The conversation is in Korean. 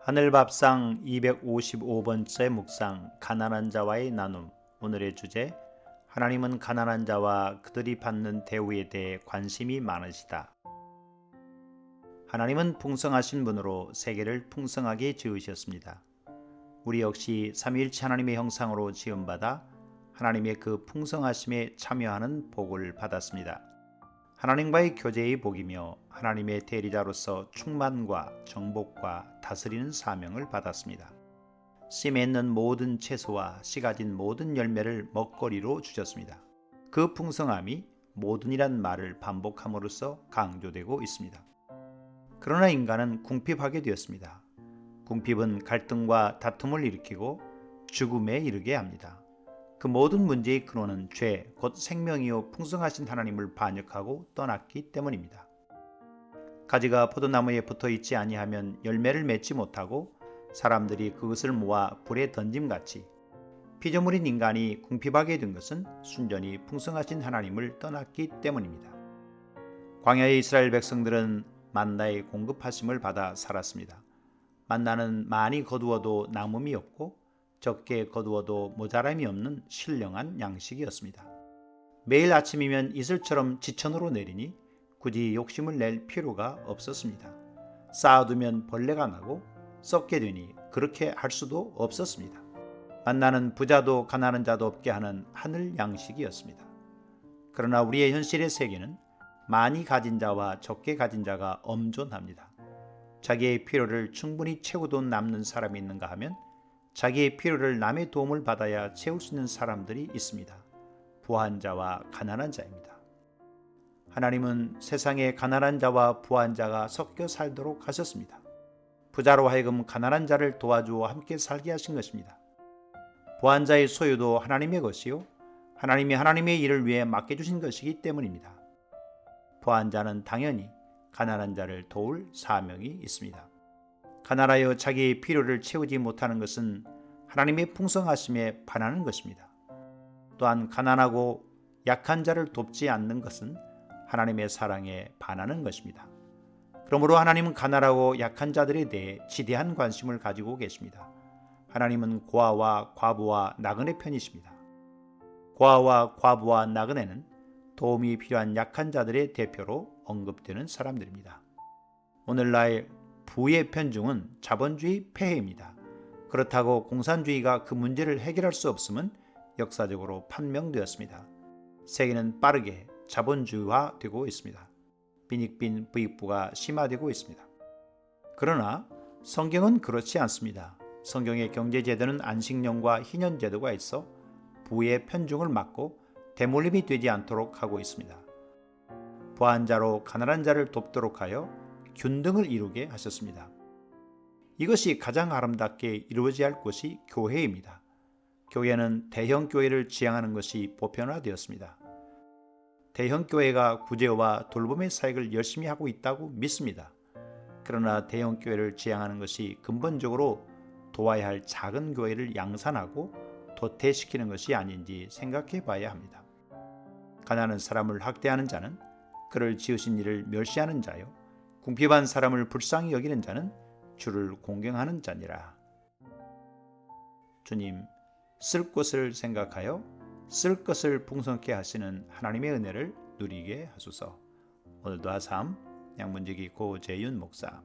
하늘밥상 255번째 묵상 가난한 자와의 나눔. 오늘의 주제, 하나님은 가난한 자와 그들이 받는 대우에 대해 관심이 많으시다. 하나님은 풍성하신 분으로 세계를 풍성하게 지으셨습니다. 우리 역시 삼위일체 하나님의 형상으로 지음받아 하나님의 그 풍성하심에 참여하는 복을 받았습니다. 하나님과의 교제의 복이며 하나님의 대리자로서 충만과 정복과 다스리는 사명을 받았습니다. 씨 맺는 모든 채소와 씨 가진 모든 열매를 먹거리로 주셨습니다. 그 풍성함이 모든이란 말을 반복함으로써 강조되고 있습니다. 그러나 인간은 궁핍하게 되었습니다. 궁핍은 갈등과 다툼을 일으키고 죽음에 이르게 합니다. 그 모든 문제의 근원은 죄, 곧 생명이요 풍성하신 하나님을 반역하고 떠났기 때문입니다. 가지가 포도나무에 붙어 있지 아니하면 열매를 맺지 못하고 사람들이 그것을 모아 불에 던짐같이 피조물인 인간이 궁핍하게 된 것은 순전히 풍성하신 하나님을 떠났기 때문입니다. 광야의 이스라엘 백성들은 만나의 공급하심을 받아 살았습니다. 만나는 많이 거두어도 남음이 없고 적게 거두어도 모자람이 없는 신령한 양식이었습니다. 매일 아침이면 이슬처럼 지천으로 내리니 굳이 욕심을 낼 필요가 없었습니다. 쌓아두면 벌레가 나고 썩게 되니 그렇게 할 수도 없었습니다. 만나는 부자도 가난한 자도 없게 하는 하늘 양식이었습니다. 그러나 우리의 현실의 세계는 많이 가진 자와 적게 가진 자가 엄존합니다. 자기의 필요를 충분히 채우도 남는 사람이 있는가 하면 자기의 필요를 남의 도움을 받아야 채울 수 있는 사람들이 있습니다. 부한 자와 가난한 자입니다. 하나님은 세상에 가난한 자와 부한 자가 섞여 살도록 하셨습니다. 부자로 하여금 가난한 자를 도와주어 함께 살게 하신 것입니다. 부한 자의 소유도 하나님의 것이요 하나님이 하나님의 일을 위해 맡겨주신 것이기 때문입니다. 부한 자는 당연히 가난한 자를 도울 사명이 있습니다. 가난하여 자기의 필요를 채우지 못하는 것은 하나님의 풍성하심에 반하는 것입니다. 또한 가난하고 약한 자를 돕지 않는 것은 하나님의 사랑에 반하는 것입니다. 그러므로 하나님은 가난하고 약한 자들에 대해 지대한 관심을 가지고 계십니다. 하나님은 고아와 과부와 나그네 편이십니다. 고아와 과부와 나그네는 도움이 필요한 약한 자들의 대표로 언급되는 사람들입니다. 오늘날 부의 편중은 자본주의 폐해입니다. 그렇다고 공산주의가 그 문제를 해결할 수 없음은 역사적으로 판명되었습니다. 세계는 빠르게 자본주의화되고 있습니다. 빈익빈 부익부가 심화되고 있습니다. 그러나 성경은 그렇지 않습니다. 성경의 경제제도는 안식년과 희년제도가 있어 부의 편중을 막고 대물림이 되지 않도록 하고 있습니다. 부한 자로 가난한 자를 돕도록 하여 균등을 이루게 하셨습니다. 이것이 가장 아름답게 이루어져야 할 곳이 교회입니다. 교회는 대형 교회를 지향하는 것이 보편화되었습니다. 대형 교회가 구제와 돌봄의 사역을 열심히 하고 있다고 믿습니다. 그러나 대형 교회를 지향하는 것이 근본적으로 도와야 할 작은 교회를 양산하고 도태시키는 것이 아닌지 생각해 봐야 합니다. 가난한 사람을 학대하는 자는 그를 지으신 이를 멸시하는 자요 궁핍한 사람을 불쌍히 여기는 자는 주를 공경하는 자니라. 주님, 쓸 것을 생각하여 쓸 것을 풍성케 하시는 하나님의 은혜를 누리게 하소서. 오늘도 하삼 양문지기 고재윤 목사.